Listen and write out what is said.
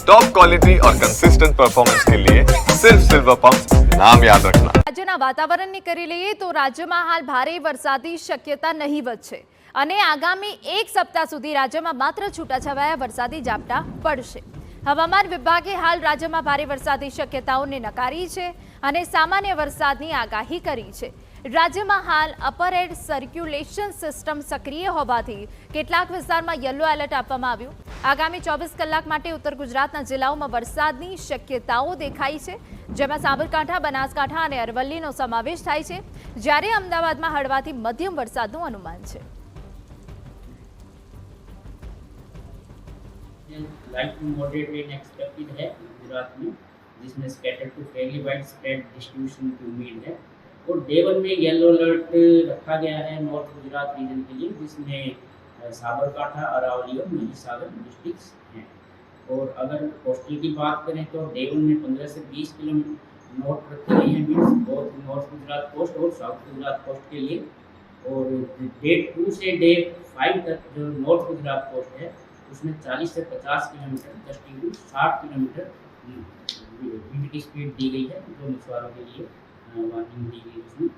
Top quality और consistent performance के लिए सिर्फ सिल्वर पंप नाम याद रखना। રાજ્યના વાતાવરણની કરી લઈએ તો રાજ્યમાં હાલ ભારે વરસાદની શક્યતા નહીવત છે અને આગામી એક સપ્તાહ સુધી રાજ્યમાં માત્ર છૂટાછવાયા વરસાદી ઝાપટા પડશે। હવામાન વિભાગે હાલ રાજ્યમાં ભારે વરસાદની શક્યતાઓને નકારી છે અને સામાન્ય વરસાદની આગાહી કરી છે। રાજ્યમાં હાલ અપર એર સર્ક્યુલેશન સિસ્ટમ સક્રિય હોવાથી કેટલાક વિસ્તારમાં યલો એલર્ટ આપવામાં આવ્યું। આગામી 24 કલાક માટે ઉત્તર ગુજરાતના જિલ્લાઓમાં વરસાદની શક્યતાઓ દેખાઈ છે, જેમાં સાબરકાંઠા, બનાસકાંઠા અને અરવલ્લીનો સમાવેશ થાય છે, જ્યારે અમદાવાદમાં હળવાથી મધ્યમ વરસાદનું અનુમાન છે। Light to moderate rain expected है गुजरात में, जिसमें scattered to fairly wide spread distribution की उम्मीद है। और डे 1 में येलो अलर्ट रखा गया है नॉर्थ गुजरात रीजन के लिए, जिसमें साबरकांठा, अरावली और महीसागर डिस्ट्रिक्ट्स हैं। और अगर कोस्टल की बात करें तो डे 1 में 15 से 20 किलोमीटर नॉट रखी गई है, means both north Gujarat coast और साउथ गुजरात कोस्ट के लिए। और डे 2 से डे 5 तक जो नॉर्थ गुजरात कोस्ट है उसमें 40 से 50 kilometre gusting to 60 kilometre wind की स्पीड दी गई है, जो मछुआरों के लिए वार्निंग दी गई उसमें।